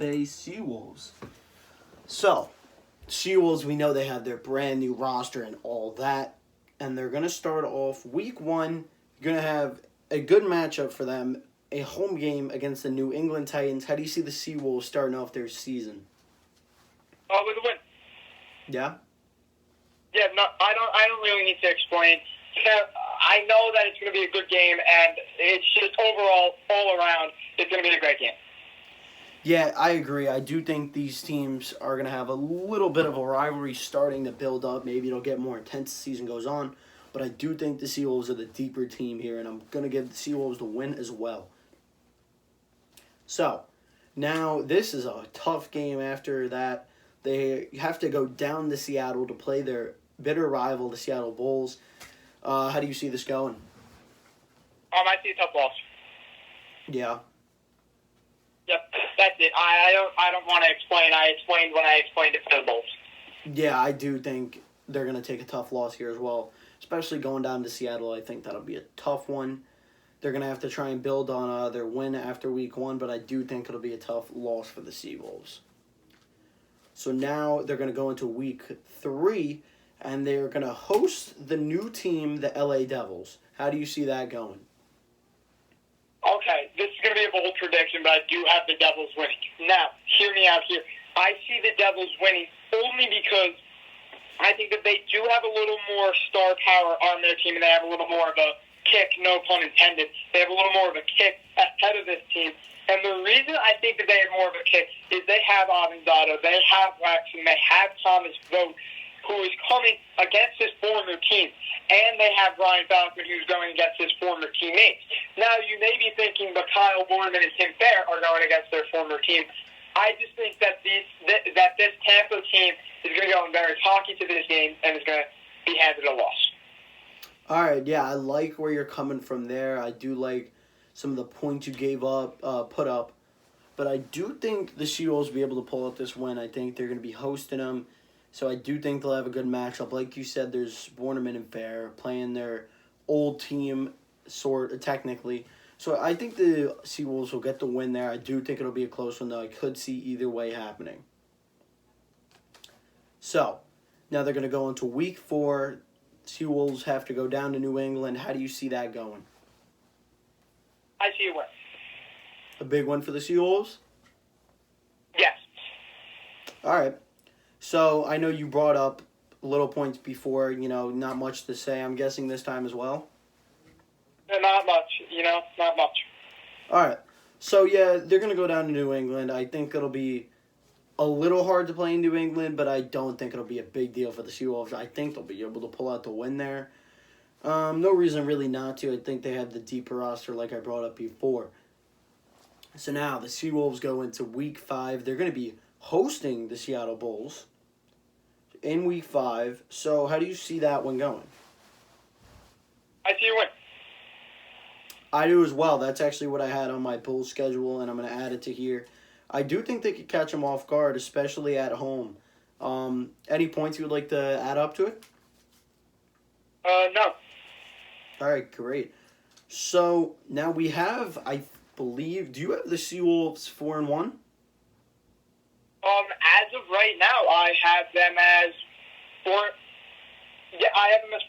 Bay Seawolves. So, Seawolves, we know they have their brand new roster and all that. And they're going to start off week one. You're going to have a good matchup for them. A home game against the New England Titans. How do you see the Seawolves starting off their season? With a win. Yeah? Yeah, no, I don't really need to explain. I know that it's going to be a good game, and it's just overall, all around, it's going to be a great game. Yeah, I agree. I do think these teams are going to have a little bit of a rivalry starting to build up. Maybe it'll get more intense as the season goes on. But I do think the Seawolves are the deeper team here, and I'm going to give the Seawolves the win as well. So, now this is a tough game after that. They have to go down to Seattle to play their bitter rival, the Seattle Bulls. How do you see this going? I see a tough loss. Yeah. Yep, that's it. I don't want to explain. I explained when I explained it for the Bulls. Yeah, I do think they're going to take a tough loss here as well, especially going down to Seattle. I think that'll be a tough one. They're going to have to try and build on their win after week one, but I do think it'll be a tough loss for the Seawolves. So now they're going to go into week 3, and they're going to host the new team, the LA Devils. How do you see that going? Okay, this is going to be a bold prediction, but I do have the Devils winning. Now, hear me out here. I see the Devils winning only because I think that they do have a little more star power on their team, and they have a little more of a kick, no pun intended. They have a little more of a kick ahead of this team. And the reason I think that they have more of a kick is they have Avanzado, they have Waxman, they have Thomas Vogt, who is coming against his former team. And they have Ryan Falcon, who's going against his former teammates. Now, you may be thinking, but Kyle Borman and Tim Fair are going against their former team. I just think that this Tampa team is going to go in very cocky to this game and is going to be handed a loss. All right, yeah, I like where you're coming from there. I do like some of the points you put up. But I do think the Seawolves will be able to pull out this win. I think they're going to be hosting them. So I do think they'll have a good matchup. Like you said, there's Borneman and Fair playing their old team, technically. So I think the Seawolves will get the win there. I do think it'll be a close one, though. I could see either way happening. So, now they're going to go into week 4. Seawolves have to go down to New England. How do you see that going? I see a win. A big one for the Seawolves? Yes. All right. So, I know you brought up little points before, not much to say. I'm guessing this time as well? Not much, not much. All right. So, yeah, they're going to go down to New England. I think it'll be a little hard to play in New England, but I don't think it'll be a big deal for the Seawolves. I think they'll be able to pull out the win there. No reason really not to. I think they have the deeper roster like I brought up before. So now the Seawolves go into week 5. They're going to be hosting the Seattle Bulls in week 5. So how do you see that one going? I see a win. I do as well. That's actually what I had on my Bulls schedule, and I'm going to add it to here. I do think they could catch them off guard, especially at home. Any points you would like to add up to it? No. All right, great. So now we have, I believe, do you have the Seawolves 4-1? As of right now, I have them as 4. Yeah, I have them as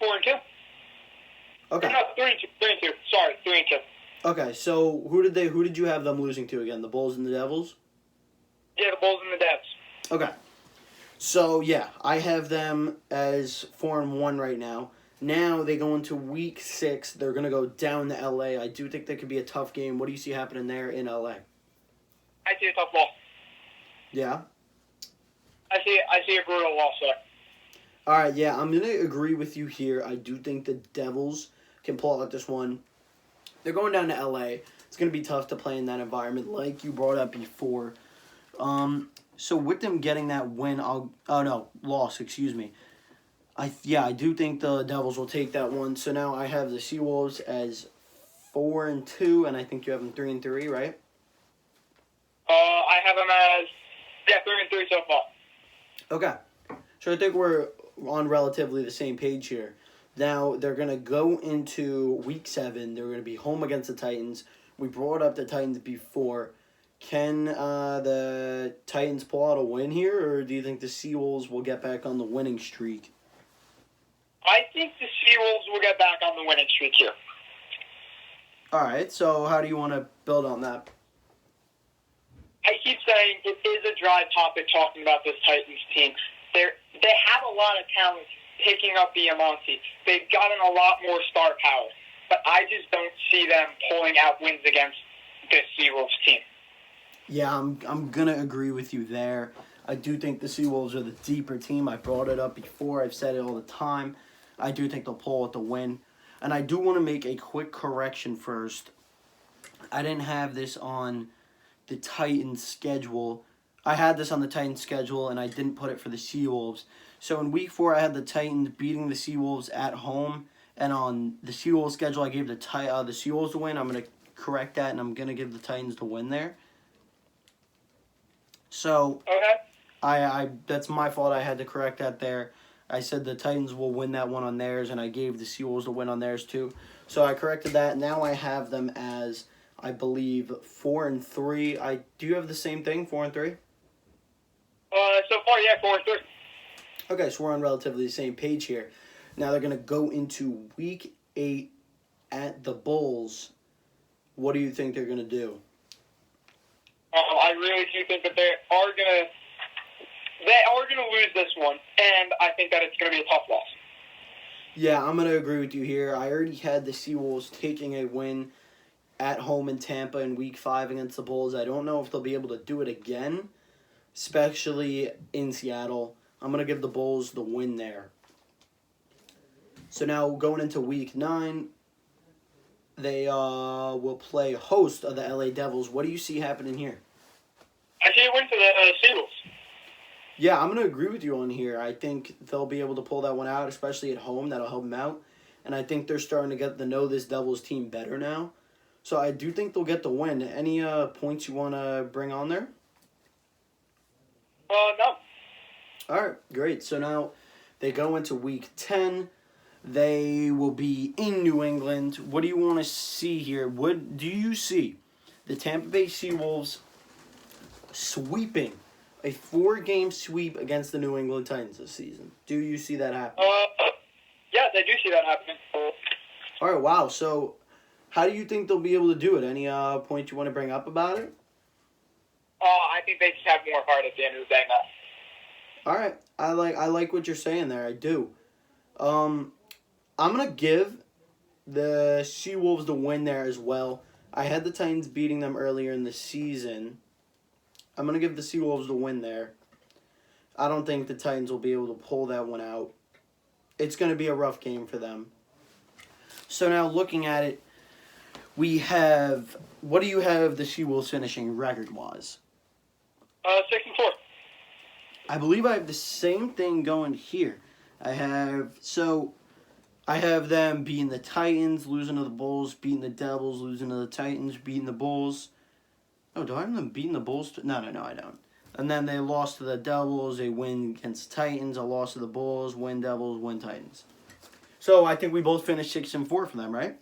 4-2. Okay. No, 3-2. Sorry, 3-2. Okay, so who did you have them losing to again? The Bulls and the Devils? Yeah, the Bulls and the Devs. Okay. So, yeah, I have them as 4-1 right now. Now they go into week 6. They're going to go down to LA. I do think that could be a tough game. What do you see happening there in LA? I see a tough loss. Yeah? I see a brutal loss there. All right, yeah, I'm going to agree with you here. I do think the Devils can pull out this one. They're going down to LA. It's going to be tough to play in that environment like you brought up before. So with them getting that win, loss, excuse me. I do think the Devils will take that one. So now I have the Seawolves as 4-2, and I think you have them 3-3, right? I have them as 3-3 so far. Okay. So I think we're on relatively the same page here. Now, they're going to go into week 7. They're going to be home against the Titans. We brought up the Titans before. Can the Titans pull out a win here, or do you think the Seawolves will get back on the winning streak? I think the Seawolves will get back on the winning streak here. All right, so how do you want to build on that? I keep saying it is a dry topic talking about this Titans team. They have a lot of talent picking up the Amonte. They've gotten a lot more star power. But I just don't see them pulling out wins against this Seawolves team. Yeah, I'm gonna agree with you there. I do think the Seawolves are the deeper team. I brought it up before. I've said it all the time. I do think they'll pull out the win. And I do want to make a quick correction first. I didn't have this on the Titans schedule. I had this on the Titans schedule, and I didn't put it for the Seawolves. So in Week 4, I had the Titans beating the Seawolves at home. And on the Seawolves schedule, I gave the Seawolves the win. I'm going to correct that, and I'm going to give the Titans the win there. So, Okay. I that's my fault. I had to correct that there. I said the Titans will win that one on theirs, and I gave the Seawolves the win on theirs too. So I corrected that. Now I have them as, I believe, 4-3. Do you have the same thing, 4-3? So far, yeah, 4-3. Okay, so we're on relatively the same page here. Now they're going to go into Week 8 at the Bulls. What do you think they're going to do? I really do think that they are gonna lose this one, and I think that it's gonna be a tough loss. Yeah, I'm going to agree with you here. I already had the Seawolves taking a win at home in Tampa in Week 5 against the Bulls. I don't know if they'll be able to do it again, especially in Seattle. I'm going to give the Bulls the win there. So now going into Week 9, they will play host of the LA Devils. What do you see happening here? I see a win for the Seawolves. Yeah, I'm going to agree with you on here. I think they'll be able to pull that one out, especially at home. That'll help them out. And I think they're starting to get to know this Devils team better now. So I do think they'll get the win. Any points you want to bring on there? No. All right, great. So now they go into Week 10. They will be in New England. What do you want to see here? What do you see the Tampa Bay Seawolves sweeping a 4-game sweep against the New England Titans this season? Do you see that happen? Yes, I do see that happening. All right, wow. So how do you think they'll be able to do it? Any points you want to bring up about it? I think they just have more heart at the end of the day now. All right, I like what you're saying there. I do. I'm gonna give the Seawolves the win there as well. I had the Titans beating them earlier in the season. I'm gonna give the Seawolves the win there. I don't think the Titans will be able to pull that one out. It's gonna be a rough game for them. So now looking at it, we have, what do you have the Seawolves finishing record-wise? 6-4. I believe I have the same thing going here. I have them beating the Titans, losing to the Bulls, beating the Devils, losing to the Titans, beating the Bulls. Oh, do I have them beating the Bulls? No, I don't. And then they lost to the Devils, a win against the Titans, a loss to the Bulls, win Devils, win Titans. So I think we both finished 6-4 for them, right?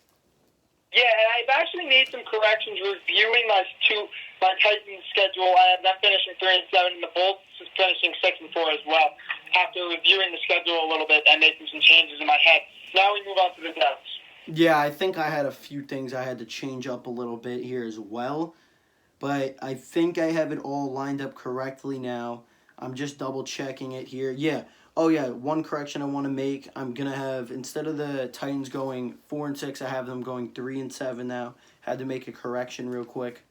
Yeah, and I've actually made some corrections reviewing my Titans schedule. I have them finishing 3-7, and the Bulls finishing 6-4 as well. After reviewing the schedule a little bit and making some changes in my head, now we move on to the Devils. Yeah, I think I had a few things I had to change up a little bit here as well. But I think I have it all lined up correctly now. I'm just double checking it here. Yeah. Oh, yeah. One correction I want to make. I'm going to have, instead of the Titans going 4-6, I have them going 3-7 now. Had to make a correction real quick.